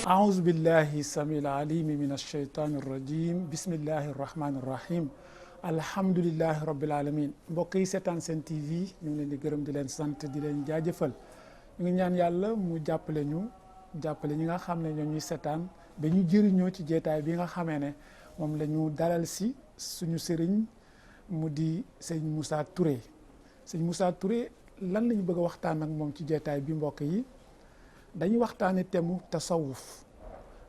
أعوذ بالله السميع العليم من الشيطان الرجيم بسم الله الرحمن الرحيم الحمد لله رب العالمين mbokk yi seetaan Sen TV ñu ngi leen di gërëm di leen sant di leen jaajëfal ñu ngi ñaan yàlla mu jàppale ñi nga xam ne ñoo ñuy seetaan ba ñu jëriñoo ci jeetaay bi nga xamee ne moom la ñu dalal si suñu sëriñ mu di sëñ Moussa Touré sëñ Moussa Touré lan la ñu bëgg a waxtaan ak moom ci jeetaay bi mbokk yi dañuy waxtaane temu tasawuf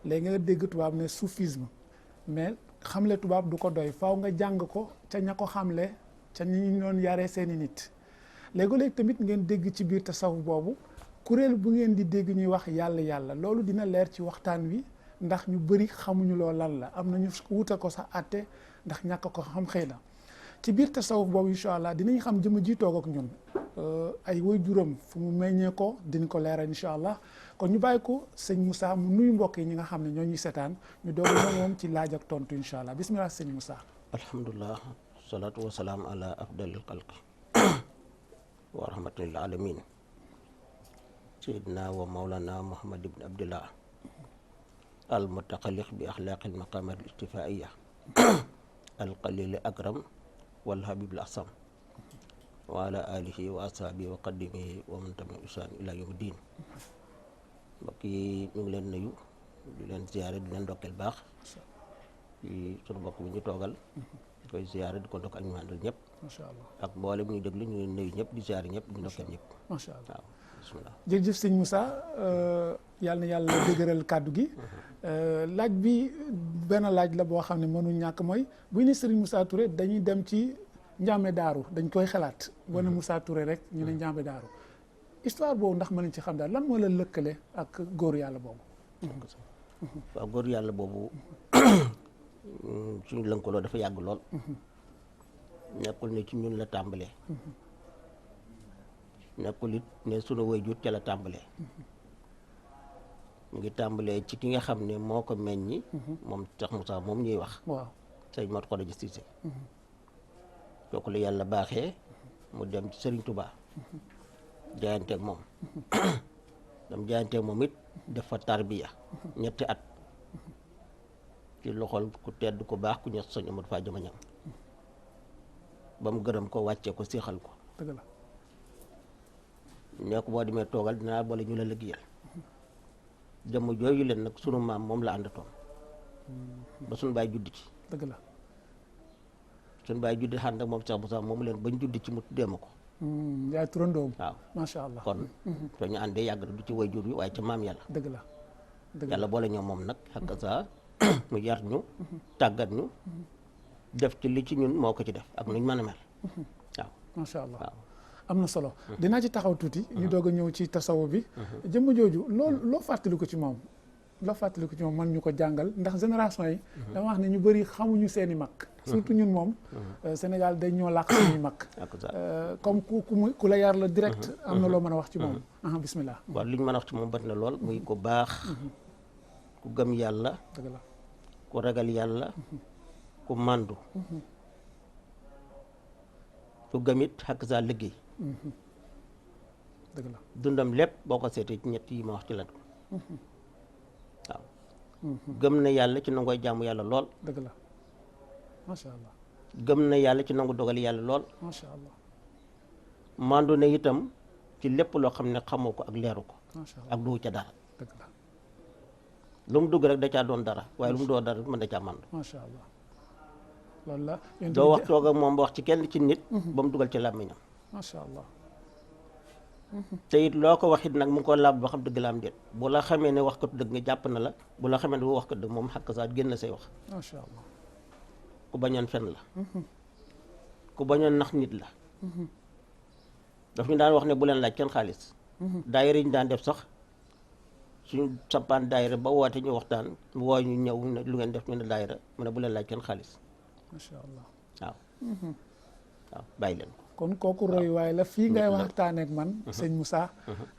léegi nga dégg tubaab ne soufisme mais xamle tubaab du ko doy faaw nga jàng ko ca ña ko xamle ca ñi ñu doon yaree seeni nit léegi-léegi tamit ngeen dégg ci biir tasawuf boobu kuréel bu ngeen di dégg ñuy wax yàlla loolu dina leer ci waxtaan wi ndax ñu bëri xamuñu loo lan la am nañu wuta ko sax àtte ndax ñàkk ko xam xëy na ci biir tasawuf boobu incha allah dinañ xam jëm ji toog ak ñun ay woy juróom fu mu meññee ko dinañ ko leeral incha allah kon ñu bàyyi ko sëñ Moussa mu nuyu mbokk yi ñi nga xam ne ñoo ñuy seetaan ñu doog a moom ci laaj ak tontu incha allah bisimilah sëñ Moussa. alhamdulilah salaatu wa salaam ala afdalil xalqi wa rahmatil alamin sayyidina wa mawlana muhammad ibn abdillah al mutaqalliq bi axlaaqil maqamat al istifaiya al qalil akram wal habib al asam wa ala alihi wa ashabihi wa qadimihi wa man tabi'ahum bi ihsan ila yawmi din mbokk yi ñu ngi leen nuyu di leen ziyaare di leen ndokkeel baax ci sunu mbokk bi ñu toogal di koy ziyaare di ko ndokk ak ñu àndal ñëpp macha allah ak mboolem ñu déglu ñu ngi nuyu ñëpp di ziyaare ñëpp di ndokkeel ñëpp macha allah waaw bismillah jërëjëf sëñ Moussa yàlla na yàlla dëgëral kàddu gi laaj bi benn laaj la boo xam ne mënul ñàkk mooy bu ñu ne Serigne Moussa Touré dañuy dem ci Njàmbe Daaru dañ koy xalaat boo ne Moussa Touré rek ñu ne Njàmbe Daaru histoire boobu ndax mën nañ ci xam daal lan moo la lëkkale ak góor yàlla boobu. waaw góor yàlla boobu suñu lënkaloo dafa yàgg lool nekkul ne ci ñun la tàmbalee nekkul it ne sunu waajur ca la tàmbalee mu ngi tàmbalee ci ki nga xam ne moo ko meññi moom Cheikh Moussa moom ñuy wax waaw sëñ Mor Khoudia Cissé kooku la yàlla baaxee mu dem ci Serigne Touba jaayanteeg moom dam jaayanteeg moom it def fa tarbiya ñetti at ci loxol ku tedd ku baax ku ñex sëñ Amadou Fa Jamañam ba mu gërëm ko wàccee ko séexal ko dëgg la nee ko boo demee toogal dinaa boole ñu la liggéeyal jëmm jooyu leen nag sunu maam moom la àndatoon ba sunu baay juddi ci dëgg la sunu baay juddi ànd ak moom Cheikh Moussa moom leen bañ juddi ci mu tuddee ma ko yaay turandoom waaw macha allah kon soo ñu àndee yàgg na du ci way jur yi waaye ca maam yàlla dëgg la dëgg yàlla boole ñoom moom nag xakka sa mu yar ñu tàggat ñu def ci li ci ñun moo ko ci def ak nuñ mën a mel waaw macha allah waaw am na solo dinaa ci taxaw tuuti ñu doog a ñëw ci tasawu bi jëmm jooju loo fàttali ko ci moom man ñu ko jàngal ndax génération yi dama wax ne ñu bëri xamuñu seeni mag surtout ñun moom Sénégal dañ ñoo làq seeni mag comme ku la yar la direct am na loo mën a wax ci moom bismillah waaw li ñu mën a wax ci moom bari na lool muy ko baax ku gëm yàlla dëgg la ku ragal yàlla ku màndu ku gëmit xakk saa liggéey dëgg la dundam lépp boo ko seetee ci ñett yi ma wax ci la waaw gëm na yàlla ci nangooy jaamu yàlla lool dëgg la macha allah gëm na yàlla ci nangu dogali yàlla lool macha allah màndu na itam ci lépp loo xam ne xamoo ko ak leeru ko macha allah ak du ca dara dëgg la lu mu dugg rek da caa doon dara waaye lu mu doon dara mën da caa màndu macha allah loolu la doo wax toog ak moom ba wax ci kenn ci nit ba mu dugal ci làmmiñam macha allah te it loo ko wax it nag mu ngi ko laab ba xam dëgg la am déet bu la xamee ne wax ko dëgg nga jàpp na la bu la xamee ne bu wax ko dëgg moom xakk saa génn say wax macha allah ku bañoon fen la ku bañoon nax nit la daf ñu daan wax ne bu leen laaj kenn xaalis daayira yi ñu daan def sax suñu sampaan daayira ba woote ñu waxtaan woo ñu ñëw ne lu ngeen def ñu ne daayira mu ne bu leen laaj kenn xaalis macha allah waaw waaw bàyyi leen ko kon kooku roy waaye la fii ngay waxtaanee ak man sëñ Moussa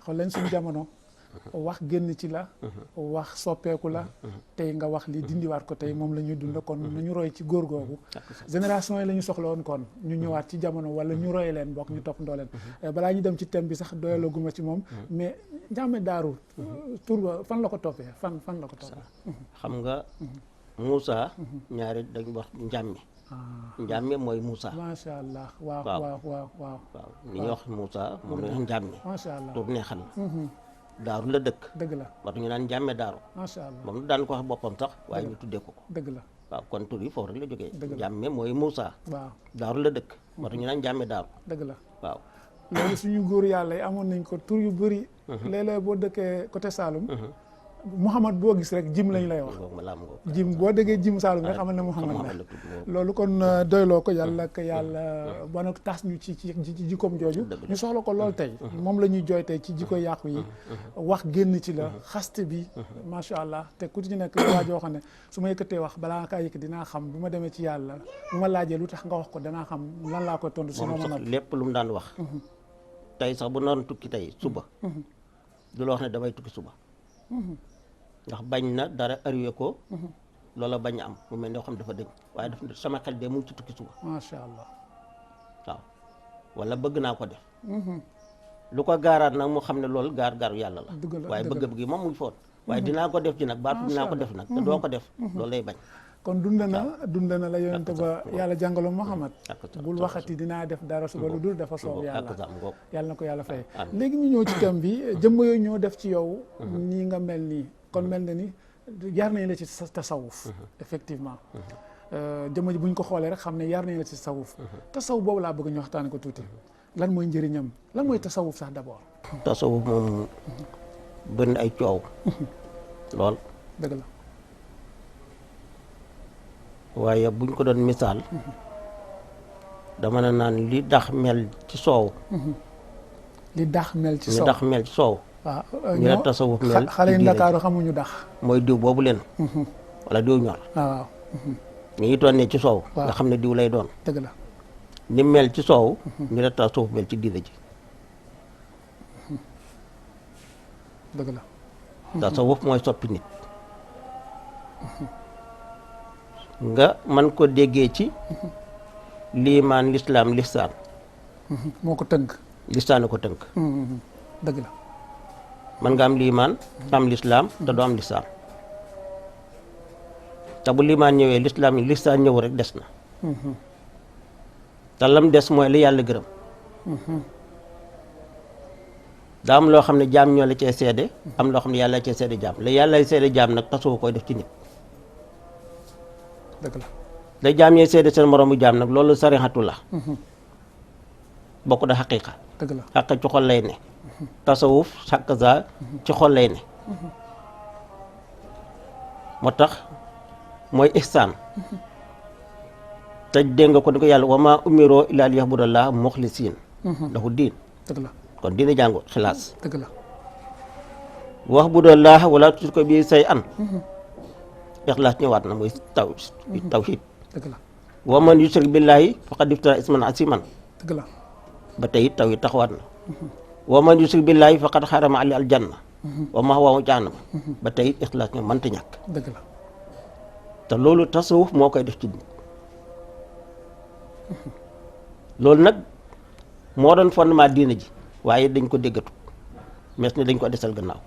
xool leen suñu jamono wax génn ci la wax soppeeku la tey nga wax li dindiwaat ko tey moom la ñuy dund kon nañu roy ci góor googu génération yi la ñu soxla woon kon ñu ñëwaat ci jamono wala ñu roy leen bokk ñu topp ndoo leen balaa ñu dem ci thème bi sax doyalaguma ci moom mais Ndiamé Darou tur ba fan la ko toppee fan la ko toppee xam nga Moussa ñaari dañ wax Ndiamé Ndiamé mooy Moussa macha allah waaw ni ñuy wax Moussa moom la ñu wax Ndiamé macha allah tur neexal daaru la dëkk dëgg la war ñu naan Ndiamé Daaru macha allah moom daan ko wax boppam sax waaye ñu tuddee ko dëgg la waaw kon tur yi foofu rek la jógee dëgg la Ndiamé mooy Moussa waaw daaru la dëkk war ñu naan Ndiamé Daaru dëgg la waaw loolu suñu góor yàlla yi amoon nañ ko tur yu bëri léeg-léeg boo dëkkee côté Saloum Mouhamad boo gis rek jim lañ lay wax jim boo déggee jim Saloum rek xamal ne Mouhamad la loolu kon doyloo ko yàlla ko yàlla ba nag tas ñu ci jikkoom jooju ñu soxla ko lool tey moom la ñuy jooy tey ci jikko yàqu yi wax génn ci la xaste bi macha allah te ku ci nekk waajoo xam ne su ma yëkkatee wax balaa kaa yëkk dinaa xam bu ma demee ci yàlla bu ma laajee lu tax nga wax ko danaa xam lan laa koy tontu si moom sax lépp lu mu daan wax tey sax bu noonu tukki tey suba du la wax ne damay tukki suba ndax bañ na dara arrivé ko loola bañ a am mu mel ne xam dafa dëñ waaye daf sama xel de mu ngi ci tukki suba macha allah waaw wala bëgg naa ko def lu ko gaaraat nag mu xam ne loolu gaaru yàlla la waaye bëgg gi moom mu ngi foon waaye dinaa ko def ci nag baatu dinaa ko def nag te doo ko def loolu lay bañ kon dund na la yonente ba yàlla jàngaloon Muhammad bul waxati dinaa def dara suba lu dul dafa soob yàlla na ko yàlla fay léegi ñu ñëw ci thème bi jëmm yooyu ñoo def ci yow nii nga mel nii kon mel na ni yar nañ la ci tasawuf effectivement jëmm ji buñ ko xoolee rek xam ne yar nañ la ci tasawuf tasawuf boobu laa bëgg ñu waxtaane ko tuuti lan mooy njëriñam lan mooy tasawuf sax d'abord tasawuf moom bëri ay coow lool dëgg la waaye buñ ko doon misaal dama ne naan li dax mel ci soow li dax mel ci soow waaw ñu la tasawuf mel xale yi Ndakaaru xamuñu dax mooy diw boobu leen wala diw ñor waaw ñu ngi toon ne ci soow nga xam ne diw lay doon dëgg la ni mel ci soow ñu la tasawuf mel ci diina ji dëgg la tasawuf mooy soppi nit nga man ko déggee ci liimaan lislaam lihsaan moo ko tënk lihsaan ko tënk dëgg la man nga am liimaan am lislaam te doo am lihsaan te bu liimaan ñëwee lislaam yi lihsaan ñëw rek des na te lam des mooy li yàlla gërëm daa am loo xam ne jaam ñoo la cee seede am loo xam ne yàlla cee seede jaam la yàlla seede jaam nag tasoo koy def ci nit dëgg la day jaam ñee seede seen moroomu jaam nag loolu sarixatu la bokk da xaqiiqa dëgg la xaqiiqa ci xol lay ne tasawuf hakaza ci xol lay ne moo tax mooy ihsaan te dégg nga ko ni ko yàlla wa maa umiroo illaa liya'budullaaha muxlisiin lahu diin dëgg la kon diine jàngu xilaas dëgg la wa'budullaaha wa laa tushriku bihi shay'an ixlaas ñëwaat na muy tawhiid dëgg la wa man yushrik billaahi faqad iftara isman aziiman dëgg la ba tey it tawhiid taxawaat na wa man yushrik billaahi faqad xarama alayhi aljanna wa ma'waahu jahannam ba tey it ixlaas ñoom mënta ñàkk dëgg la te loolu tasawuf moo koy def ci nit loolu nag moo doon fondement diina ji waaye dañ ko déggatu mes ni dañ ko desal gannaaw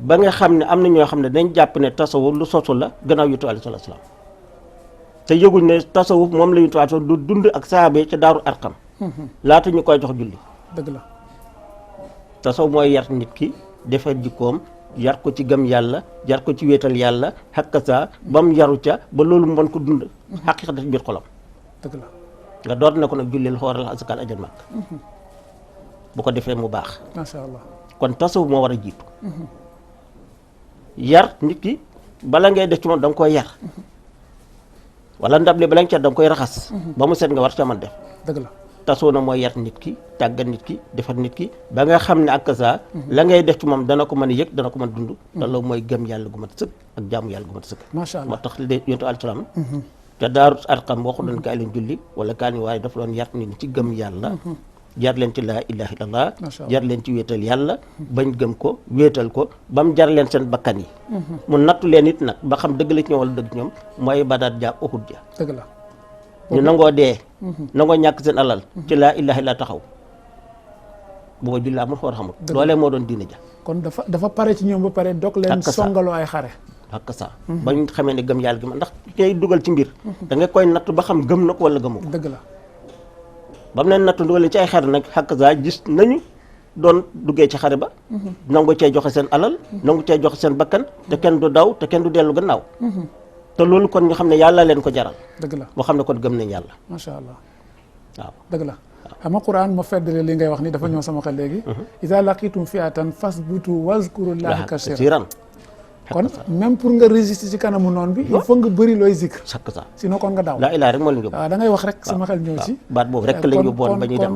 ba nga xam ne am na ñoo xam ne dañ jàpp ne tasawuf lu sosu la gannaaw yutu alayhi salaam te yëguñ ne tasawuf moom la yutu alayhi du dund ak saabe ca daaru arqam laata ñu koy jox julli dëgg la tasawuf mooy yar nit ki defar jikkoom yar ko ci gëm yàlla yar ko ci wéetal yàlla xakka saa ba mu yaru ca ba loolu mën ko dund xaqiiqa daf biir xolam dëgg la nga door na ko nag jullil xooral asakaal ajal màkk bu ko defee mu baax macha allah kon tasawuf moo war a jiitu yar nit ki bala ngay def ci moom da nga koy yar wala ndab li bala nga ca da nga koy raxas ba mu set nga war ca man def dëgg la tasoo na mooy yar nit ki tàggat nit ki defar nit ki ba nga xam ne ak saa la ngay def ci moom dana ko mën a yëg dana ko mën a dund te loolu mooy gëm yàlla gu mat sëkk ak jaamu yàlla gu mat sëkk macha allah moo tax yontu alayhi salaam te daaru arqam waxu doon kaay leen julli wala kaa ni waaye dafa doon yar nit ñi ci gëm yàlla jar leen ci laa ilaha illallah Masha Allah. jar leen ci wéetal yàlla bañ gëm ko wéetal ko ba mu jar leen seen bakkan yi mu nattu leen it nag ba xam dëgg la ci ñoom wala dëgg ci ñoom mooy Badar ja Uhud ja dëgg la ñu nangoo dee nangoo ñàkk seen alal ci laa ilaha illallah taxaw booba julli amul xoor xamul loolee moo doon diine ja kon dafa pare ci ñoom ba pare dog leen Takk sa. songaloo ay xare ak sa bañ xamee ne gëm yàlla gi ma ndax ñay dugal ci mbir da nga koy natt ba xam gëm na ko wala gëmu ko dëgg la ba mu leen nattu dugal ci ay xare nag xàq sa gis nañu doon duggee ci xare ba nangu cee joxe seen alal nangu cee joxe seen bakkan te kenn du daw te kenn du dellu gannaaw te loolu kon ñu xam ne yàlla leen ko jaral dëgg la moo xam ne kon gëm nañ yàlla macha allah waaw dëgg la xam nga Quran ma feddale li ngay wax ni dafa ñëw sama xel léegi iza laqitum fi'atan fasbutu wazkurullaha kasiran siiran kon même pour nga résister ci kanamu noonu bi il faut nga bëri looy zikr sakk sa sinon kon nga daw laa ilaaha rek moo leen yóbbu waaw da ngay wax rek sama xel ñëw ci baat boobu rek lañ yóbboon ba ñuy dem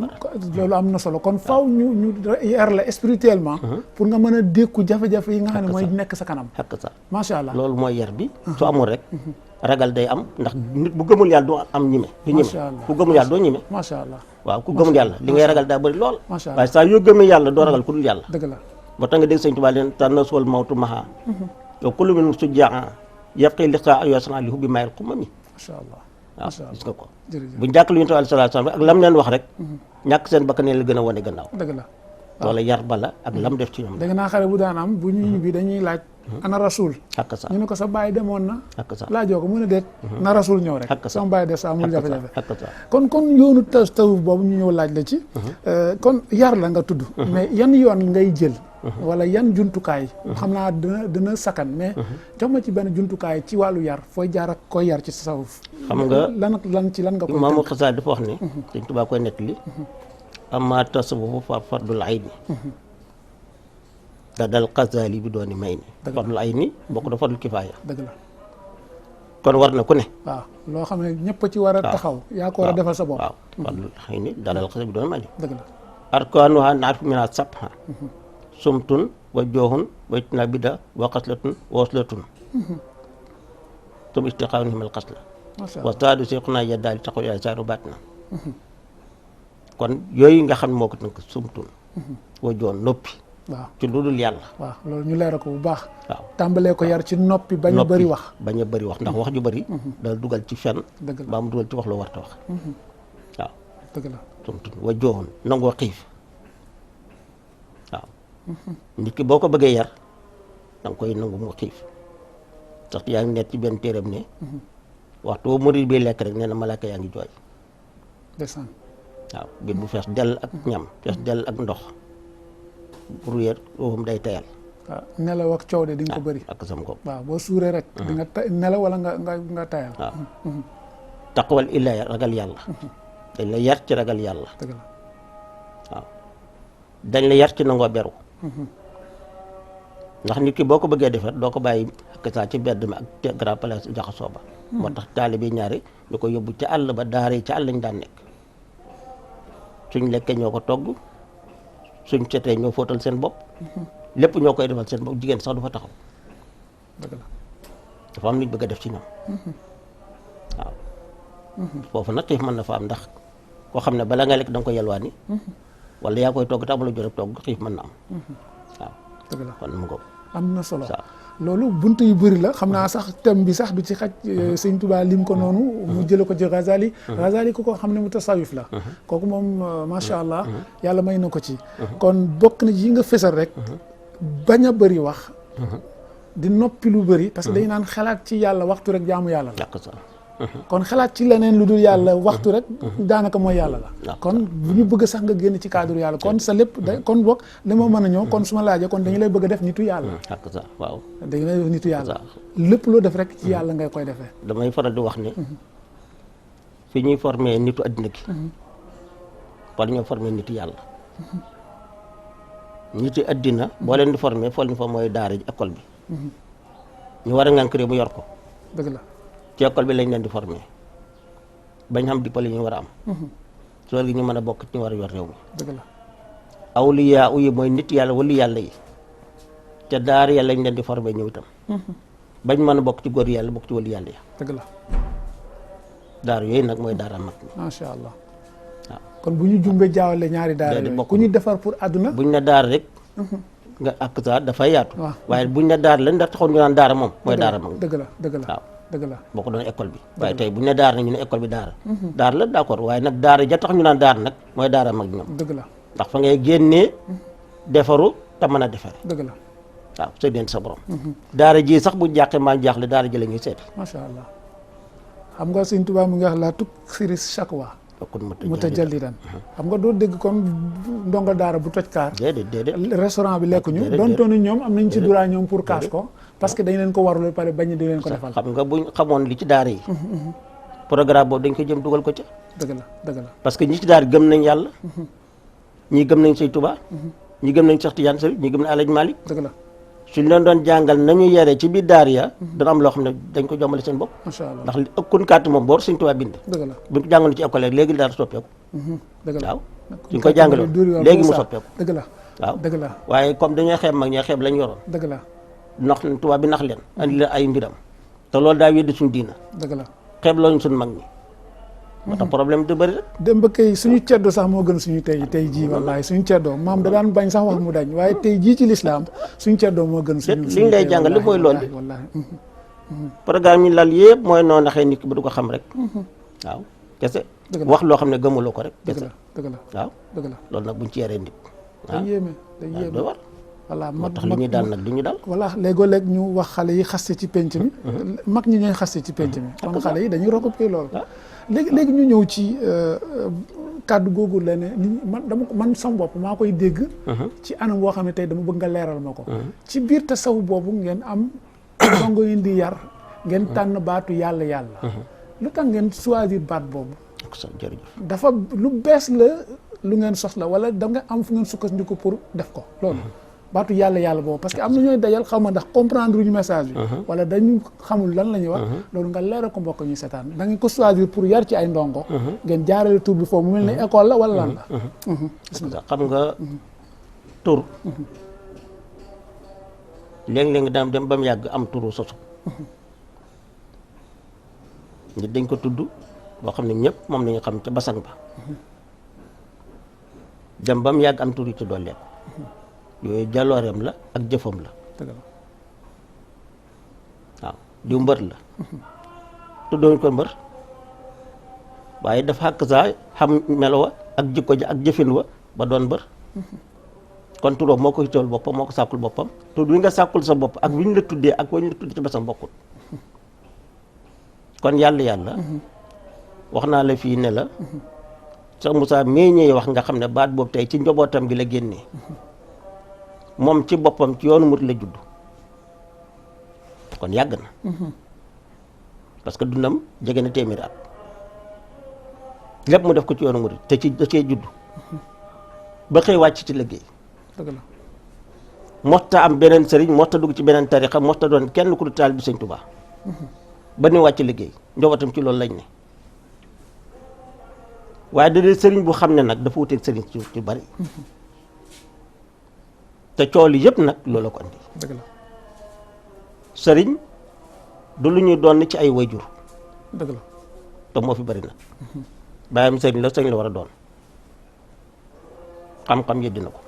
loolu am na solo kon faw ñu yar la spirituellement pour nga mën a dékku jafe-jafe yi nga xam ne mooy nekk sa kanam xakk sa macha allah loolu mooy yar bi su amul rek ragal day am ndax nit bu gëmul yàlla doo am ñime du ñime Masha Allah. ku gëmul yàlla doo ñime macha allah waaw ku gëmul yàlla li ngay ragal daa bëri lool Masha Allah. waaye saa yoo gëmee yàlla doo ragal ku dul yàlla dëgg la moo tax nga dégg sëñ Tuubaa leen tanasul mawtu maha yow kullu min sujjaa yaqi liqa ayosna li hubbi mayel xumami macha allah waaw macha gis allah nga ko jërëjëf buñ jàkkalu yonent bi sallallahu alayhi wasallam ak lam leen wax rek ñàkk seen bakkan la gën a wane gannaaw dëgg la wala yar bala ak lam def ci ñoom dégg naa xare bu daan am bu ñu ñibbi dañuy laaj ana rasul xakk sa ñu ne ko sa bàyyi demoon na xakk sa laajoo ko mu ne déet na rasul ñëw rek Xakk sa. sama bàyyi des sa amul jafe-jafe xakk sa kon yoonu tasawuf boobu ñu ñëw laaj la ci kon yar la nga tudd mais yan yoon ngay jël wala yan jumtukaay xam naa dina sakkan mais jox ma ci benn jumtukaay ci wàllu yar fooy jaar ak koy yar ci tasawuf xam nga lan ci lan nga koy Imaamu tënk Xasaali dafa wax ne sëñ Tuubaa koy nettali amma tasawufu fa fardul ayni da dal Xasaali bi dooni may ni Dëgg la. fardul ayni bokk da fardul kifaaya dëgg la kon war na ku ne waaw loo xam ne ñëpp ci war a taxaw yaa ko war a defal sa bopp waaw fardul ayni da dal Xasaali bi dooni may ni dëgg la arkaanuha naarifu minha sabha sumtun wa joohun wa ijtinaa bida wa xaslatun wa waslatun tum istiqaamu himal xasla macha wa allah saadu seequnaa yaddaali taxaw yaay saaru baat na kon yooyu nga xam ne moo ko tënk sumtun wa joon noppi waaw ci lu dul yàlla waaw loolu ñu leeral ko bu baax waaw tàmbalee ko yar ci noppi bañ a noppi bëri wax bañ a bëri wax ndax wax ju bëri dal dugal ci fen dëgg la ba mu dugal ci wax loo warta wax waaw dëgg la sumtun wa joon nangoo xiif waaw nit ki boo ko bëggee yar da nga koy nangu mu xiif sax yaa ngi nekk ci benn téeram ne waxtu boo murid bi lekk rek nee na malaaka yaa ngi jooy ndeysaan waaw biir bu fees dell ak ñam fees dell ak ndox pour wéer roofam day tayal waaw nelaw ak coow de di nga ko bëri ak sam ko waaw boo suuree rek di nga nelaw wala nga tayal waaw taqwal illaa ragal yàlla dañ la yar ci ragal yàlla dëgg la waaw dañ la yar ci nangoo beru ndax nit ki boo ko bëggee defar doo ko bàyyi ak saa ci bedd mi ak ci grand place jaxasoo ba moo tax taalibe ñaari ñu ko yóbbu ci àll ba daara yi ci àll lañ daan nekk suñ lekkee ñoo ko togg suñ setee ñoo fóotal seen bopp lépp ñoo koy defal seen bopp jigéen sax du fa taxaw dëgg la dafa am luñ bëgg a def ci ñoom waaw foofu nag xiif mën na fa am ndax koo xam ne bala nga lekk da nga ko yelwaani wala yaa koy togg te amuloo jot togg xiif mën na am waaw dëgg la kon mu ngo am na solo waaw loolu bunt yu bëri la xam naa sax thème bi sax du ci xaj sëñ Tuubaa lim ko noonu mu jële ko ci Ghazali Ghazali ku ko xam ne mu tasawuf la kooku moom macha allah yàlla may na ko ci kon bokk na yi nga fësal rek bañ a bëri wax di noppi lu bëri parce que dañu naan xalaat ci yàlla waxtu rek jaamu yàlla la yàq sa kon xalaat ci leneen lu dul yàlla waxtu rek daanaka mooy yàlla la D'accord. kon bu ñu bëgg sax nga génn ci cadre yàlla kon sa lépp kon bokk li ma mën a ñëw kon su ma laajee kon dañu lay bëgg a def nitu yàlla yàq sa waaw dañu lay def nitu yàlla Waaw. lépp loo def rek ci yàlla ngay koy defee damay faral di wax ne fi ñuy formé nitu addina gi wala ñoo formé nitu yàlla nitu addina boo leen di formé fool ñu fa mooy daara ji école bi ñu war a ngànk réew mu yor ko dëgg la ci école bi lañ leen di formé bañ xam diplôme yi ñu war a am soo gi ñu mën a bokk ci ñu war a yor réew mi dëgg la awliyaa yi mooy nit yàlla wali yàlla yi ca daara yàlla lañ leen di formé ñëw itam bañ mën a bokk ci góor yàlla bokk ci wali yàlla yi dëgg la daara yooyu nag mooy daara mag mi macha allah waaw kon bu ñu jumbee jaawale ñaari daara yooyu ku ñu defar pour àdduna buñ ne daara rek nga ak saa dafay yaatu waaw waaye buñ ne daara la ndax taxoon ñu naan daara moom mooy daara mag dëgg la dëgg la waaw dëgg la boo ko doon école bi waaye tey buñ ne daara nag ñu ne école bi daara daara la d'accord waaye nag daara ja tax ñu naan daara nag mooy daara mag ñoom dëgg la ndax fa ngay génnee defaru te mën a defare dëgg la waaw sa dent sa borom daara ji sax bu jàqee maa jaaxle daara ji la ñuy seeti macha allah xam nga Sëñ Tuubaa mu ngi wax la tuk siri shakwa mutajallidan xam nga doo dégg kon ndongo daara bu toj kaar déedéet restaurant bi lekk ñu doontoonu ñoom am nañ ci droit ñoom pour kaas ko parce que dañ leen ko warul pare bañ di leen ko defal xam nga buñ xamoon li ci daara yi programme boobu dañ ko jëm dugal ko ca dëgg la dëgg la parce que ñi ci daara gëm nañ yàlla ñii gëm nañ Sëñ Tuubaa ñi gëm nañ Cheikh Tidiane Sall ñi gëm nañ Alaaji Malick dëgg la suñ leen doon jàngal nañu yere ci biir daara ya dana am loo xam ne dañ ko jombale seen bopp macha allah ndax li ëkkun kàtt moom boor Sëñ Tuubaa bind dëgg la buñ ko jàngaloon ci école léegi daara soppeeku dëgg la waaw suñ ko jàngaloon léegi mu soppeeku dëgg la waaw dëgg la waaye comme dañoo xeeb mag ñoo xeeb lañ yoroon dëgg la nax tubaab bi nax leen andi leen ay mbiram te loolu daa weddi suñ diina dëgg la xeeb looñu suñ mag ñi moo tax problème du bëri rek dem ba kay suñu ceddo sax moo gën suñu tey jii wallaahi suñu ceddoo maam da daan bañ sax wax mu dañ waaye tey jii ci lislaam suñu ceddoo moo gën suñu li ñu lay jàngal li mooy loolu wallaahi programme yi lal yëpp mooy noo naxee nit ki ba du ko xam rek waaw kese wax loo xam ne gëmuloo ko rek dëgg kese la dëgg la waaw dëgg la loolu nag buñ ci yaree nit day yéeme day yéeme doy war voilà moo tax li ñuy daal nag li ñu daal voilà léegoo-léeg ñu wax xale yi xaste ci penc mi mag ñi ñooy xaste ci penc mi kon xale yi dañuy recopier loolu léegi ñu ñëw ci kàddu googu la ne man sama bopp maa koy dégg ci anam boo xam ne tey dama bëgg nga leeral ma ko ci biir tasaw boobu ngeen am dongo ngeen di yar ngeen tànn baatu yàlla yàlla lu tax ngeen choisir baat boobu jërëjëf dafa lu bees la lu ngeen sos la wala da nga am fu ngeen sukkandiku pour def ko loolu baatu yàlla yàlla boobu parce que am na ñooy dajal xaw ma ndax comprendre ñu message bi wala dañu xamul lan la ñuy wax loolu nga leeral ko mbokk ñu seetaan da ngeen ko choisir pour yar ci ay ndongo ngeen jaarale tur bi foofu mu mel ne école la wala lan la bismillah xam nga tur léeg-léeg daam dem ba mu yàgg am turu sosu nit dañ ko tudd boo xam ne ñëpp moom nañu xam ca basang ba dem ba mu yàgg am tur yi ci dolleeku yooyu jalooreem la ak jëfam la waaw diw mbër la tuddoon ko mbër waaye dafa xàkk saa xam melo wa ak jikko ja ak jëfin wa ba doon mbër kon turóom moo ko hittool boppam moo ko sàkkul boppam tur wi nga sàkkul sa bopp ak wi ñu la tuddee ak wañu la tuddee ci basam bokkul kon yàlla wax naa la fii ne la Cheikh Moussa mee ñëwee wax nga xam ne baat boobu tey ci njobootam gi la génnee moom ci boppam ci yoonu murid la judd kon yàgg na parce que dundam jege na téeméeri at lépp mu def ko ci yoonu murid te ci da cee judd ba xëy wàcc ci liggéey dëgg la mosta am beneen sëriñ mosta dugg ci beneen tarixa mosta doon kenn ku du taal bi Sëñ Tuubaa ba ni wàcc liggéey njobootam ci loolu lañ ne waaye da dee sëriñ bu xam ne nag dafa wuteeg sëriñ ci bari te cool yëpp nag loolu ko andi dëgg la sëriñ du lu ñuy doon ci ay wayjur dëgg la te moo fi bari nag bàyyam sëriñ la war a doon xam-xam yëddi na ko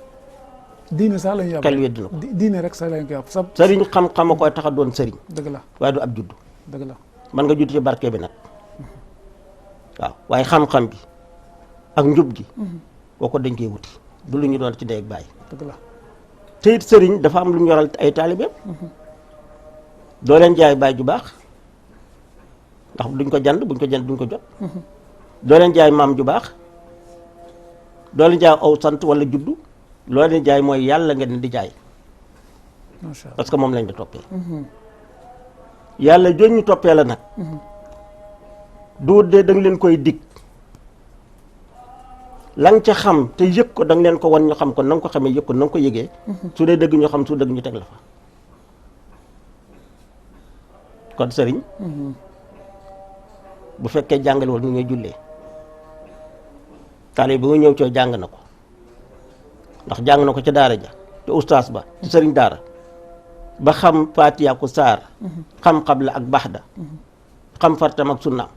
diine sax lañu yàpp xel yëddi na ko diine rek sax lañu ko yàpp sëriñ xam-xam a koy tax a doon sëriñ dëgg la waaye du ab judd dëgg la man nga judd ci barke bi nag waaw waaye xam-xam bi ak njub gi boo ko dañ koy wuti du lu ñu doon ci ndey ak baay dëgg la te it sëriñ dafa am lu ñu yoral ay taalibeem doo leen jaay baay ju baax ndax duñ ko jënd buñ ko jënd duñ ko jot doo leen jaay maam ju baax doo leen jaay aw sant wala juddu loo leen jaay mooy yàlla ngeen di jaay macha allah parce que moom lañ la toppee yàlla jooju ñu toppee la nag du dee da nga leen koy dig la nga ca xam te yëg ko da nga leen ko wan ñu xam ko na nga ko xamee yëg ko na nga ko yëgee su dee dëgg ñu xam su dëgg ñu teg la fa kon sëriñ bu fekkee jàngale wal nu ñuy jullee taalibe bi mu ñëw coo jàng na ko ndax jàng na ko ca daara ja te ustaas ba ci sëriñ daara ba xam Faatiha ku saar xam xabla ak baxda xam fartam ak sunnaam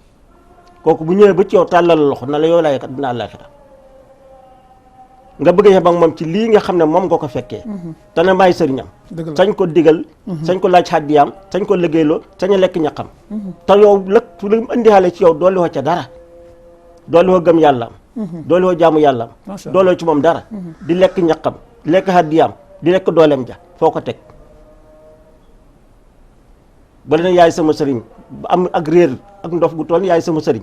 kooku bu ñëwee ba ci yow tàllal loxo na la yow laay kat dina àllaaxira nga bëgg a yem ak moom ci lii nga xam ne moom nga ko fekkee te ne maay sëriñam sañ ko digal sañ ko laaj xaddiyaam sañ ko liggéeyloo sañ a lekk ñaqam te yow lëkk lu mu indiwaale ci yow dooli woo ca dara dooli woo gëm yàllaam dooli woo jaamu yàllaam dooli woo ci moom dara di lekk ñaqam di lekk xaddiyaam di lekk dooleem ja foo ko teg ba leen yaay sama sëriñ am ak réer ak ndof gu toll yaay sama sëriñ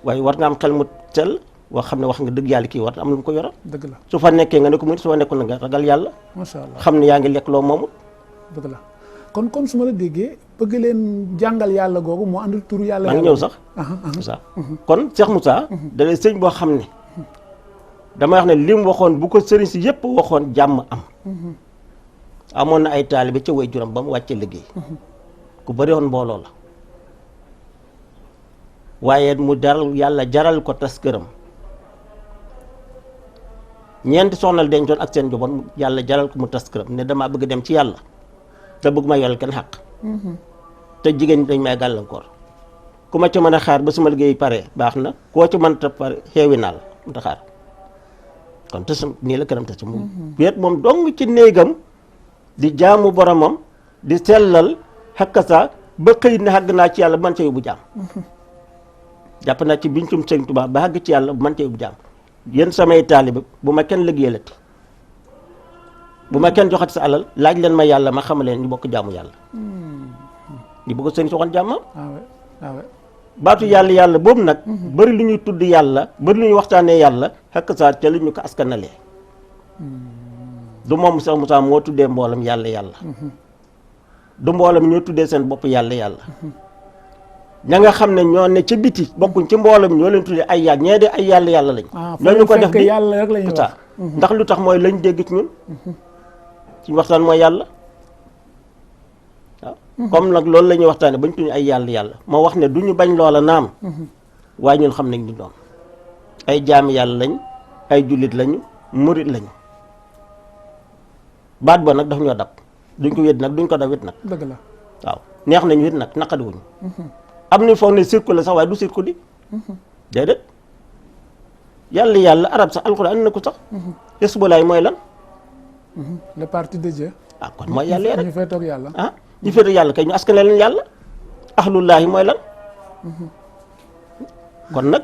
waaye war nga am xel mu sell wax xam ne wax nga dëgg yàlla kii war na am lu mu ko yoral dëgg la su fa nekkee nga ne ko muy su fa nekkul na nga ragal yàlla macha allah xam ne yaa ngi lekk loo moomul dëgg la kon su ma la déggee bëgg leen jàngal yàlla googu moo andul turu yàlla maa ngi ñëw sax Moussa kon Cheikh Moussa da lay sëñ boo xam ne dama wax ne li mu waxoon bu ko sëriñ si yëpp waxoon jàmm am amoon na ay taalibe ca way juram ba mu wàccee liggéey ku bëri woon mbooloo la waaye mu jaral ko tas këram ñeenti soxnal dencoon ak seen njaboot yàlla jaral ko mu tas këram ne damaa bëgg dem ci yàlla te bëgg ma yoral kenn xaq te jigéen ñi dañ may gàllankoor ku ma ca mën a xaar ba sama liggéey pare baax na koo ci mën ta pare xeewi naa la mu ta xaar kon tas nii la këram tas mu wéet moom dong ci néegam di jaamu boromam di sellal xakkasa ba xëy na xàgg naa ci yàlla bu man ca yóbbu jaam jàpp naa ci bincum Sëriñ Tuubaa ba xàgg ci yàlla bu man ca yóbbu jaam yéen samay taalibe bu ma kenn liggéeyalati bu ma kenn joxati sa alal laaj leen ma yàlla ma xamal leen ñu bokk jaamu yàlla ñu bëgg sëriñ soxoon jàmmam baatu yàlla boobu nag bëri lu ñuy tudd yàlla bëri lu ñuy waxtaanee yàlla xakkasa ca lu ñu ko askanalee du moom Cheikh Moussa moo tuddee mboolam yàlla du mboolam ñoo tuddee seen bopp yàlla ña nga xam ne ñoo ne ca biti bokkuñ ci mboolam ñoo leen tuddee ay yàlla ñee de ay yàlla lañ ñooñu ko def di yàlla rek lañuy wax ndax lu tax mooy lañ dégg ci ñun ci waxtaan mooy yàlla waaw comme nag loolu la ñuy waxtaane bañ tuñu ay yàlla moo wax ne du ñu bañ loola naam waaye ñun xam nañ ni doon ay jaami yàlla lañ ay jullit lañu murit lañu baat ba nag daf ñoo dab duñ ko wét nag duñ ko dab wét nag dëgg la waaw neex nañu wét nag naqadiwuñu am nañu foog ne sirku la sax waaye du sirku di déedéet yàlla arab sax alxuraan andi na ko sax Hizbulaay mooy lan le parti de Dieu kon mooy yàlla rek ñu fay toog yàlla ñu fay toog yàlla kay ñu askane leen yàlla ahlullaahi mooy lan kon nag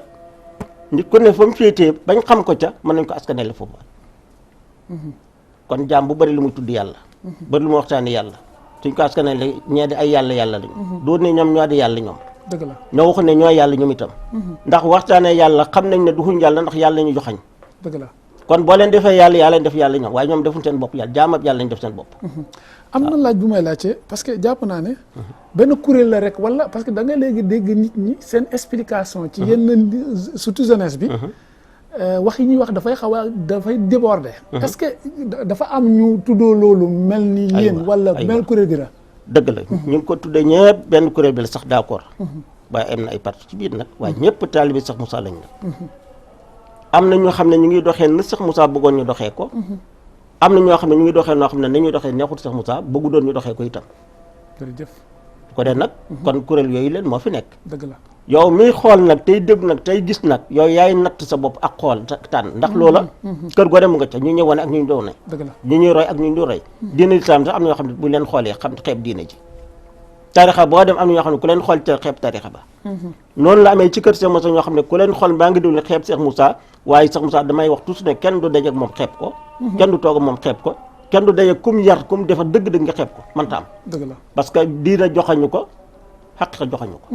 nit ku ne fa mu féetee bañ xam ko ca mën nañ ko askanele foofu kon jaam bu bëri lu muy tudd yàlla bëri lu muy waxtaane yàlla suñ ko askanele ñee di ay yàlla lañu doon ne ñoom ñoo di yàlla ñoom dëgg la ñoo waxu ne ñoo yàlla ñoom itam ndax waxtaane yàlla xam nañ ne duxuñ yàlla ndax yàlla ñu joxañ dëgg la kon boo leen defee yàlla leen def yàlla ñoom waaye ñoom defuñ seen bopp yàlla jaamab yàlla lañ def seen bopp am na laaj bu may laajte parce que jàpp naa ne benn kuréel la rek wala parce que da nga léegi dégg nit ñi seen explication ci yenn surtout jeunesse bi wax yi ñuy wax dafay déborder est-ce que dafa am ñu tuddoo loolu mel ni yéen wala mel kuréel gi la dëgg la ñu ngi ko tuddee ñëpp benn kuréel bi la sax d'accord waaye am na ay parti ci biir nag waaye ñëpp taalibe Cheikh Moussa lañ nag am na ñoo xam ne ñu ngi doxee na Cheikh Moussa bëggoon ñu doxee ko am na ñoo xam ne ñu ngi doxee noo xam ne nañuy doxee neexut Cheikh Moussa bëggu doon ñu doxee ko itam jërëjëf ko dee nag kon kuréel yooyu leen moo fi nekk dëgg la yow miy xool nag tey dégg nag tey gis nag yow yaay natt sa bopp ak xool tànn ndax loola kër goo dem mu nga ca ñu ñëw wane ak ñu doon ne dëgg la ñu ñuy roy ak ñu dul roy diine lislaam sax am na ñoo xam ne bu leen xoolee xam xeeb diine ji tarixa boo dem am na ñoo xam ne ku leen xool ca xeeb tarixa ba noonu la amee ci kër Cheikh Moussa ñoo xam ne ku leen xool mbaa ngi déglu xeeb Cheikh Moussa waaye Cheikh Moussa damay wax toujours ne kenn du daje ak moom xeeb ko kenn du toog ak moom xeeb ko kenn du daje kum yar kum defar dëgg-dëgg nga xeeb ko mënta am dëgg la parce que diina joxañu ko xaqiqa joxañu ko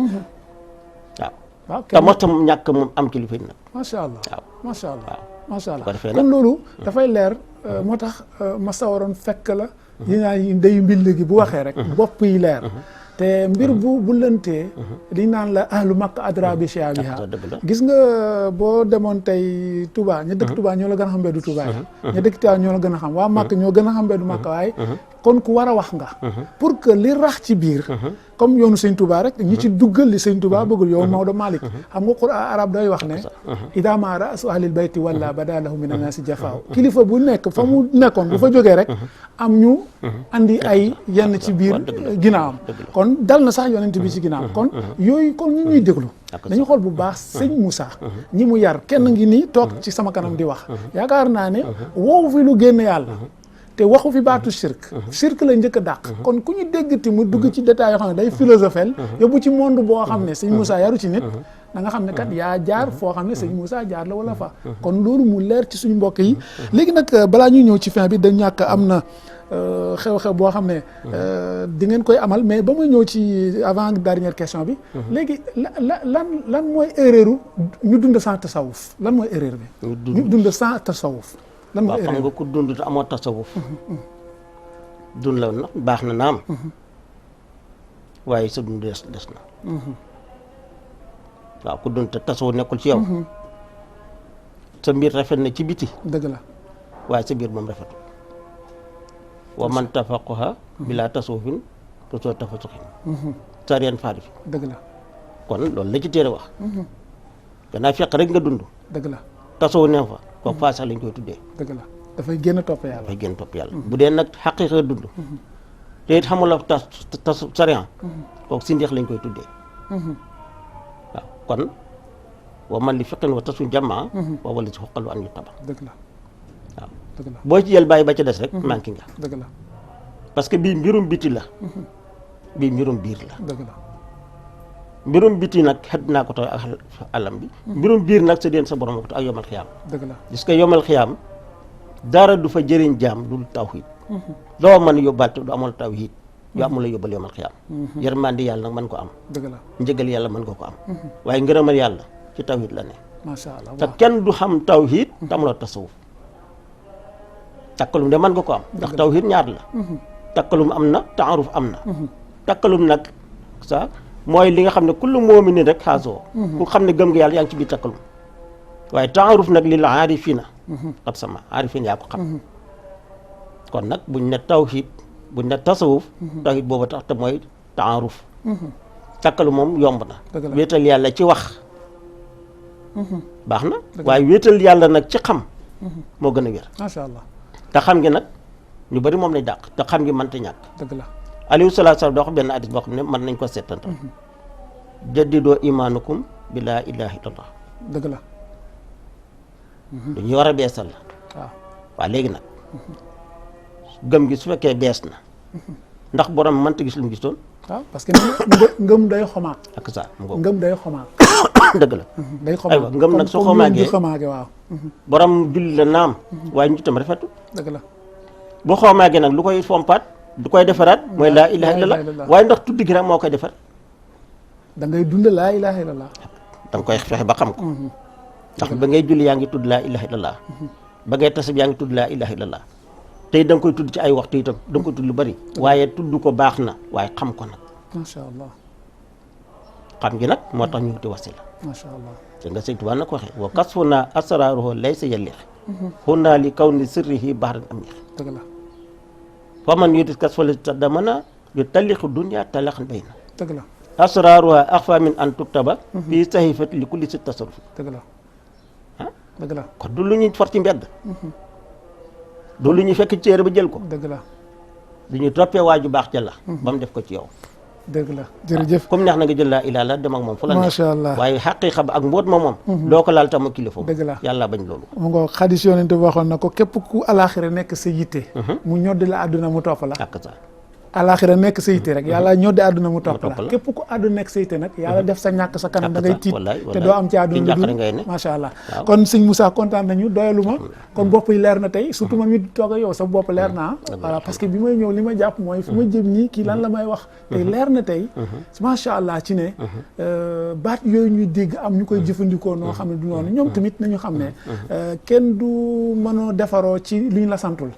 waaw te moo tax ñàkk moom am kilifa yi nag macha allah waaw macha allah macha allah ko defee kon loolu dafay leer moo tax ma sawaroon fekk la yi naa ndeyu mbill gi bu waxee rek bopp yi leer te mbir bu lëntee li naan la ahlu makka adra bi shi'abiha gis nga boo demoon tey Touba ña dëkk Touba ñoo la gën a xam mbeddu Touba yi ña dëkk Touba ñoo la gën a xam waa Makka ñoo gën a xam mbeddu Makka waaye kon ku war a wax nga pour que li rax ci biir comme yoonu sëñ Touba rek ñi ci duggal li sëñ Touba bëggul yow Maodo Malick xam nga Qur'an arab day wax ne ida ma ra'su ahlil bayti wala bada lahu min an-nasi jafaaw kilifa bu nekk fa mu nekkoon bu fa jógee rek am ñu andi ay yenn ci biir ginnaawam kon dal na sax yonent bi ci ginnaawam kon yooyu kon ñu ñuy déglu dañu xool bu baax sëñ Moussa ñi mu yar kenn ngi nii toog ci sama kanam di wax yaakaar naa ne woowu fi lu génn yàlla te waxu fi baatu shirk la njëkk a dàq kon ku ñu déggati mu dugg ci détail yoo xam ne day philosophel yóbbu ci monde boo xam ne sëñ Moussa yaru ci nit da nga xam ne kat yaa jaar foo xam ne sëñ Moussa jaar la wala fa kon loolu mu leer ci suñu mbokk yi léegi nag balaa ñuy ñëw ci fin bi da ñàkk am na xew-xew boo xam ne di ngeen koy amal mais ba muy ñëw ci avant dernière question bi léegi lan mooy erreur ñu dund sans tasawuf lan mooy erreur bi ñu dund sans tasawuf lan mooy erreur xam nga ku dund te amoo tasawuf dund la nag baax na naam waaye sa dund des na waaw ku dund te tasawuf nekkul ci yow sa mbir rafet na ci biti dëgg la waaye sa biir moom rafetul wa man tafaqaha bila tasawufin tosoo tafasuxin sariyaan faari fi dëgg la kon loolu la ci téere wax gannaaw fekk rek nga dund dëgg la tasawuf ne fa kooku faa sax lañ koy tuddee dëgg la dafay génn topp yàlla dafay génn topp yàlla bu dee nag xaqiiqa dund te it xamula tas sariyaan kooku sindeex lañ koy tuddee waaw kon wa man li fiqin wa tasu jamaa wa wala si xoqalu an yu taba dëgg la waaw dëgg la boo ci jël bàyyi ba ca des rek manqué nga dëgg la parce que bii mbirum biti la bii mbirum biir la dëgg la mbirum biti nag xet naa ko tax ak alam bi mbirum biir nag sa deen sa borom ko ak yomal xiyaam dëgg la gis nga yomal xiyaam dara du fa jëriñ jaam dul tawhid loo mën yóbbaal te du amul tawhid yu amul la yóbbal yomal xiyaam yërmandi yàlla nag mën ko am dëgg la njëgal yàlla mën nga ko am waaye ngërëmal yàlla ci tawhid la ne macha allah te kenn du xam tawhid te amuloo tasawuf takkalum de mën nga ko am ndax tawhid ñaar la takkalum am na taaruf am na takkalum nag sa mooy li nga xam ne kullu mu'minin rek xaasoo ku xam ne gëm nga yàlla yaa ngi ci biir takkalum waaye taaruf nag lil aarifina xat sama aarifin yaa ko xam kon nag buñ ne tawhid buñ ne tasawuf tawhid boobu tax te mooy taaruf takkalu moom yomb na wéetal yàlla ci wax baax na waaye wéetal yàlla nag ci xam moo gën a wér macha allah te xam ngi nag ñu bari moom lañ dàq te xam ngi mënta ñàkk dëgg la alayhi salaatu salaam doo xam benn hadis boo xam ne mën nañ ko seetantal jaddidoo imaanukum bi laa ilaaha illallah dëgg la lu ñuy war a beesal la waaw léegi nag gëm gi su fekkee bees na ndax borom mënta gis lu mu gisoon waaw parce que ngëm day xomaat ak ça ngëm day xomaat dëgg la day xomaat aywa ngëm nag su xomaagee waaw borom julli la naam waaye ñu itam rafetu dëgg la bu xomaagee nag lu koy fompaat du koy defaraat mooy laa ilaha illallah waaye ndax tudd gi rek moo koy defar da ngay dund laa ilaha illallah da nga koy fexe ba xam ko ndax ba ngay julli yaa ngi tudd laa ilaha illallah ba ngay tasab yaa ngi tudd laa ilaha illallah tey da nga koy tudd ci ay waxtu itam da nga koy tudd lu bari waaye tudd ko baax na waaye xam ko nag macha allah xam gi nag moo tax ñu wuti wasila macha allah te nga sëñ Tuubaa na ko waxee wa kasfuna asraruhu laysa yalix xunaa li kaw ni sirrihi bahran am ñeex dëgg la fa man yutit kasfala tadamana yu talixu dunia talaxan bay na dëgg la asraruha axfa min an tuktaba fii sahifati li kulli si tasarrufi dëgg la ah dëgg la kon du lu ñuy for ci mbedd du lu ñuy fekk ci téere ba jël ko dëgg la du ñuy toppee waaju baax ca la ba mu def ko ci yow dëgg la jërëjëf comme neex na nga jël laa ilaa la dem ak moom fu la neex macha allah waaye xaqiiqa ba ak mbóot ma moom doo ko laal tam kilifa dëgg la yàlla bañ loolu mu nga xadis yonent bi waxoon na ko képp ku alaxira nekk sa yitte mu ñoddi la àdduna mu topp la ak sa alaxira nekk sa yitte rek yàlla ñoddi àdduna mu topp la képp ku àdduna nekk sa yitte nag yàlla def sa ñàkk sa kanam da ngay tiit te doo am ci àdduna lu dul macha allah kon sëñ Moussa kontaan nañu doyalu ma kon bopp yi leer na tey surtout ma mi toog ak yow sa bopp leer na voilà parce que bi may ñëw li ma jàpp mooy fu ma jëm nii kii lan la may wax tey leer na tey macha allah ci ne baat yooyu ñuy dégg am ñu koy jëfandikoo noo xam ne du noonu ñoom tamit nañu xam ne kenn du mënoo defaroo ci li ñu la santul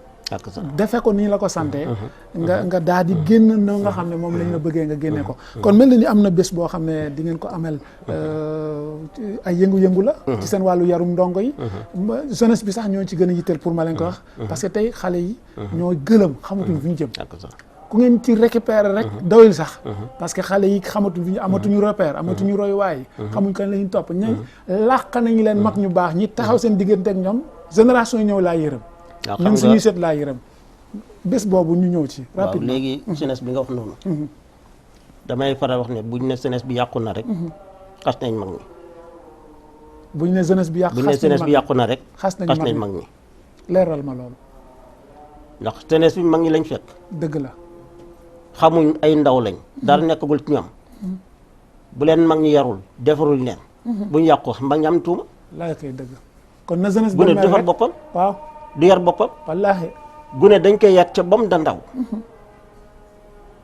defe ko nii la ko sante nga daal di génn na nga xam ne moom lañ la bëggee nga génne ko kon mel na ni am na bés boo xam ne di ngeen ko amel ay yëngu-yëngu la ci seen wàllu yarum ndongo yi jeunesse bi sax ñoo ci gën a yitteel pour ma leen ko wax parce que tey xale yi ñoo gëlëm xamatuñ fu ñu jëm ku ngeen ci récupérer rek doyul sax parce que xale yi xamatuñ fi ñu amatuñu repère amatuñu royuwaay xamuñ kan la ñuy topp ña làq nañu leen mag ñu baax ñi taxaw seen diggante ak ñoom génération yi ñëw laa yërëm ñun suñuy seet laa yërëm bés boobu ñu ñëw ci waaw rapidement. léegi jeunesse bi nga wax noonu damay faral wax ne buñ ne jeunesse bi yàqu na rek xas nañ mag ñi. bu ñu ne jeunesse bi yàqu buñ ne jeunesse bi yàqu na rek xas nañ mag ñi. leeral ma loolu. ndax jeunesse bi mag ñi lañ fekk. dëgg la. xamuñ ay ndaw lañ. dara nekkagul ci ñoom. bu leen mag ñi yarul defarul leen. buñ yàqu mag ñi am tuuma. laa koy dëgg. kon na jeunesse gune du defar boppam. waaw du yar boppam. wallaahi. gune dañ koy yar ca bam da ndaw.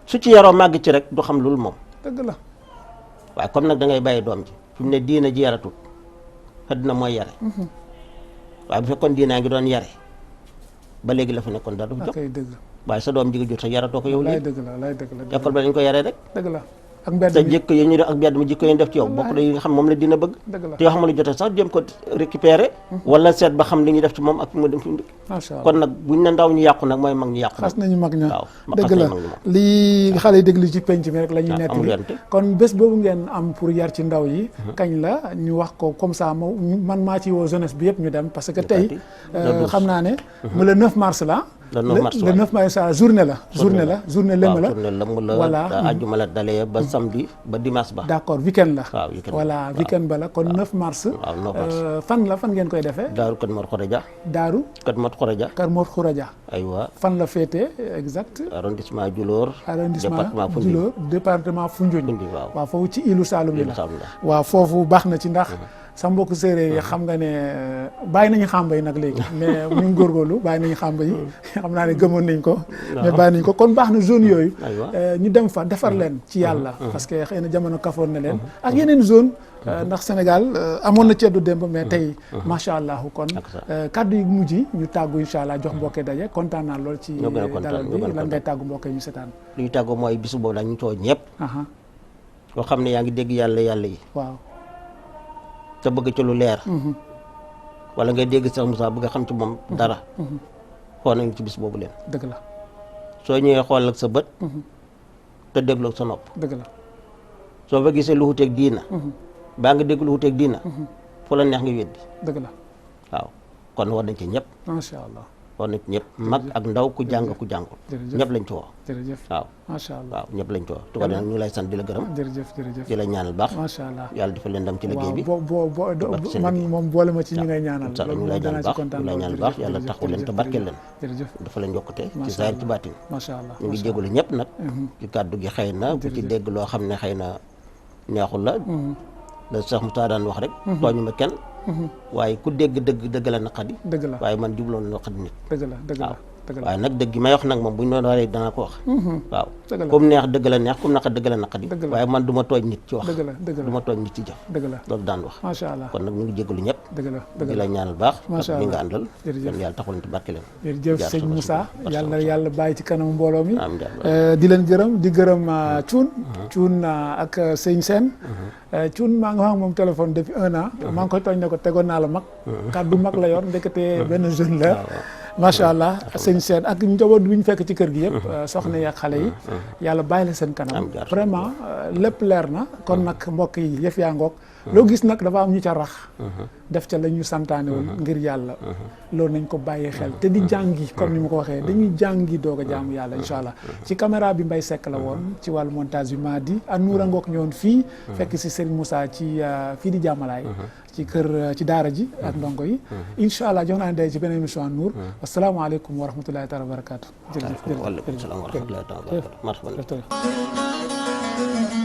su ci yaroo màgg ci rek du xam loolu moom. dëgg la. waaye comme nag da ngay bàyyi doom ji fi mu ne diina ji yaratul àddina mooy yare. waaye bu fekkoon diinaa ngi doon yare ba léegi la fa nekkoon dara du jox. kay dëgg. waaye sa doom ji nga jur sa yaratoo ko yow lay léegi. dëgg la lay dëgg la. école ba dañ ko yaree rek. dëgg la ak mbedd sa mi jikko yi ñu def ak mbedd mi jikko yi ñu def ci yow bokk na yi nga xam moom la dina bëgg. dëgg la te yoo xam ne jotee sax jéem ko récupérer wala seet ba xam li ñuy def ci moom ak fi mu dem fi mu dikk. macha allah kon nag buñ ne ndaw ñu yàqu nag mooy mag ñu yàqu. xas nañu mag ña. waaw dëgg la lii xale yi déglu ci penc mi rek la ñuy amul nettali yante. kon bés boobu ngeen am pour yar ci ndaw yi kañ la ñu wax ko comme ça man maa ci woo jeunesse bi yëpp ñu dem parce que tey xam naa ne mu le 9 mars la le 9 mars le 9 mars journée la journée lëmm la journée lëmm la voilà àjjuma la dalee ba samedi ba dimanche ba. d'accord weekend la waaw weekend voilà weekend ba la kon 9 mars waaw 9 mars fan ngeen koy defee daaru Kër Mor Khoreja. daaru Kër Mor Khoreja. Kër Mor Khouradia aywa fan la féete exact arrondissement Djulor. arrondissement département Foundiougne. Djulor département Foundiougne Foundiougne waaw. waaw foofu ci ilu Saloum yi Ilu la Saloum la. waaw foofu baax na ci ndax sa mbokk séeréer yi xam nga ne bàyyi nañu xàmba yi nag léegi mais ñu ngi góorgóorlu bàyyi nañu xàmba yi xam naa ne gëmoon nañ ko mais bàyyi nañ ko kon baax na zone yooyu ñu dem fa defar leen ci yàlla parce que xëy na jamono kafoon na leen ak yeneen zone ndax Sénégal amoon na ceddu démb mais tey macha allah kon kaddu yu mujj yi ñu tàggu incha allah jox mbokkee daje kontaan naa lool ci dalal bi lan ngay tàggu mbokkee ñu setaan li ñu tàggoo mooy bisu boobu daal ñu tooñ ñëpp yoo xam ne yaa ngi dégg yàlla yi waaw te bëgg ci lu leer wala ngay dégg Cheikh Moussa bëgg a xam ci moom dara xool nañu ci bis boobu leen dëgg la soo ñëwee xool ak sa bët te déglu ak sa nopp dëgg la soo fa gisee lu wuteeg diina baa nga dégg lu wuteeg diina fu la neex nga weddi dëgg la waaw kon war nañ ci ñëpp macha allah war nañ ci ñëpp mag ak ndaw ku jàng ku jàngul ñëpp lañ ci woo jërëjëf waaw macha allah waaw ñëpp lañ ci woo tu ko nag ñu lay sant di la gërëm jërëjëf di la ñaanal baax macha allah yàlla dafa leen dem ci liggéey bi man moom boole ma ci ñi ngay ñaanal ñu lay ñaanal baax ñu lay ñaanal baax yàlla taxu leen te barkeel leen jërëjëf dafa leen yokkute ci saayir ci baatin macha allah ñu ngi jégalu ñëpp nag ci kàddu gi xëy na ku ci dégg loo xam ne xëy na neexul la la Cheikh Moussa daan wax rek tooñu ma kenn waaye ku dégg dëgg la naqadi dëgg la waaye man jubloon naqadi nit dëgg la dëgg la waaye nag dëgg gi may wax nag moom bu ñu doon waree danaa ko wax waaw comme neex dëgg la neex comme naqad dëgg la naqadi waaye man du ma tooñ nit ci wax du ma tooñ nit ci jëf dëgg la loolu daan wax macha allah kon nag ñu ngi jégalu ñëpp dëgg la di la ñaanal baax macha ak allah ñi nga àndal jërëjëf kon yàlla taxul leen ci barke leen jërëjëf sëñ Moussa yàlla na yàlla bàyyi ci kanam mbooloo mi amiin di leen gërëm di gërëm Cuun ak sëñ Sène Cuun maa ngi wax ak moom téléphone depuis 1 an maa ngi koy tooñ ne ko tegoon naa la mag kàddu mag la yor ndekete benn jeune la macha allah sëñ Sène ak njaboot bi ñu fekk ci kër gi yëpp soxna yi ak xale yi yàlla bàyyi la seen kanam vraiment lépp leer na kon nag mbokk yi yëf yaa ngoog loo gis nag dafa am ñu ca rax def ca la ñu santaanewul ngir yàlla loolu nañ ko bàyyee xel te di jàngi comme ni ma ko waxee dañuy jàngi doog a jaamu yàlla incha allah ci caméra bi Mbaye Seck la woon ci wàllu montage bi Madi ak Noura Ngok ñëwoon fii fekk si Serigne Moussa ci fii di jàmmalaay ci kër ci daara ji ak ndongo yi incha allah jox naa day ci beneen émission Nour asalaamaaleykum wa rahmatulahi taala wa barakaatu jërëjëf waaleykum salaam wa rahmatullahi taala wa barakatuh marhaban